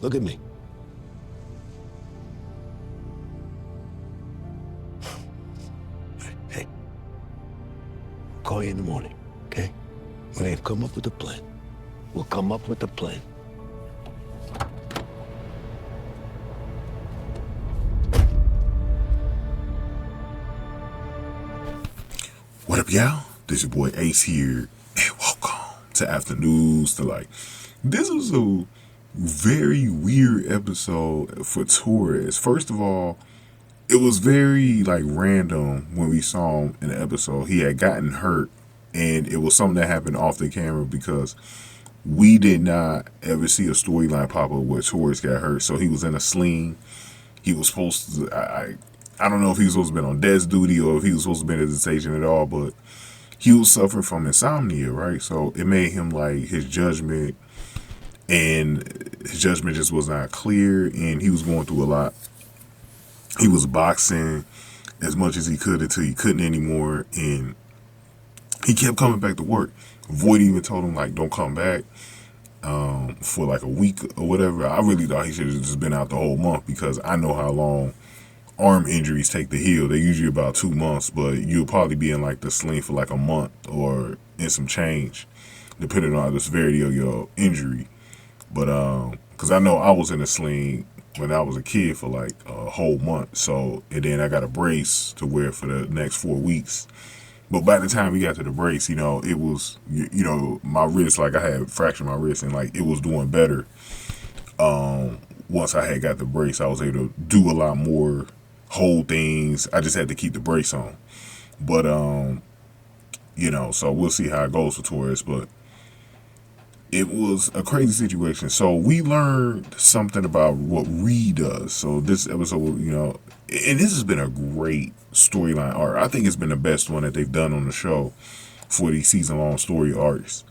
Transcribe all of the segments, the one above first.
Look at me. Hey. Call you in the morning, okay? When they've come up with a plan. We'll come up with a plan. What up, y'all? This your boy Ace here, and welcome to Afternoons Delight. This was a very weird episode for Torres. First of all, it was very random when we saw him in the episode. He had gotten hurt, and it was something that happened off the camera because we did not ever see a storyline pop up where Torres got hurt. So he was in a sling. He was supposed to. I don't know if he was supposed to be on desk duty or if he was supposed to be at the station at all, but he was suffering from insomnia, right? So it made him his judgment just was not clear, and he was going through a lot. He was boxing as much as he could until he couldn't anymore, and he kept coming back to work. Voight even told him don't come back for a week or whatever. I really thought he should have just been out the whole month because I know how long arm injuries take to heal. They're usually about 2 months, but you'll probably be in the sling for a month or in some change, depending on the severity of your injury. But because I know I was in a sling when I was a kid for a whole month. So, and then I got a brace to wear for the next 4 weeks. But by the time we got to the brace, it was, my wrist, I had fractured my wrist, and it was doing better. Once I had got the brace, I was able to do a lot more, hold things. I just had to keep the brace on. But, so we'll see how it goes for Torres. But it was a crazy situation. So we learned something about what Reid does. So this episode, and this has been a great storyline arc. I think it's been the best one that they've done on the show for these season-long story arcs.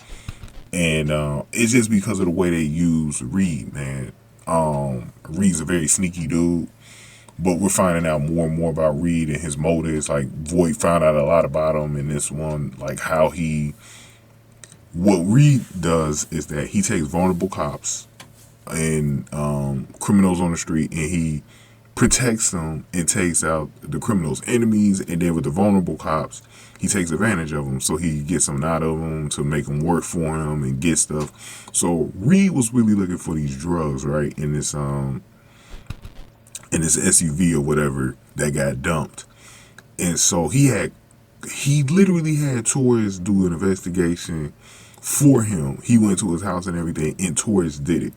And it's just because of the way they use Reid, man. Reid's a very sneaky dude, but we're finding out more and more about Reid and his motives. Voight found out a lot about him in this one, how what Reid does is that he takes vulnerable cops and criminals on the street, and he protects them and takes out the criminals' enemies, and then with the vulnerable cops, he takes advantage of them, so he gets something out of them to make them work for him and get stuff. So Reid was really looking for these drugs, right, in this SUV or whatever that got dumped, and so he literally had Torres do an investigation for him. He went to his house and everything, and Torres did it.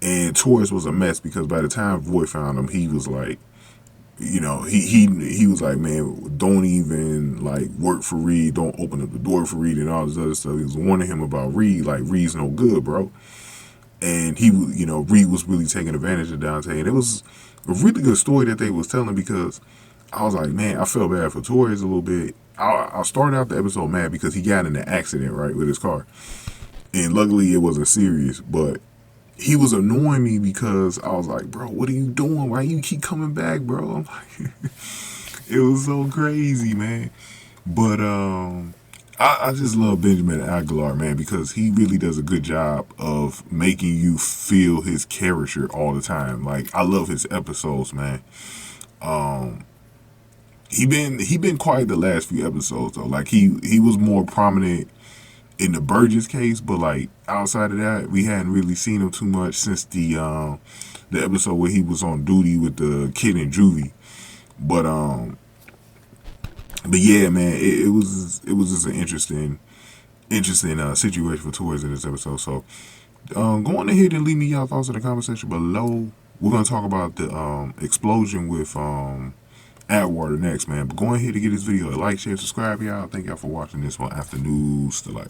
And Torres was a mess because by the time Voight found him, he was he was like, man, don't even work for Reid, don't open up the door for Reid and all this other stuff. He was warning him about Reid, Reid's no good, bro. And he, Reid was really taking advantage of Dante, and it was a really good story that they was telling because I was like, man, I felt bad for Torres a little bit. I started out the episode mad because he got in an accident, right, with his car. And luckily it wasn't serious, but he was annoying me because I was like, bro, what are you doing? Why you keep coming back, bro? I'm like, it was so crazy, man. But I just love Benjamin Aguilar, man, because he really does a good job of making you feel his character all the time. I love his episodes, man. He been quiet the last few episodes though. He was more prominent in the Burgess case, but outside of that, we hadn't really seen him too much since the episode where he was on duty with the kid in juvie. But yeah, man, it was just an interesting situation for Torres in this episode. So go on ahead and leave me y'all thoughts in the comment section below. We're gonna talk about the explosion with Atwater next, man. But go ahead and give this video a like, share, subscribe, y'all. Thank y'all for watching this one. Afternoons Delight.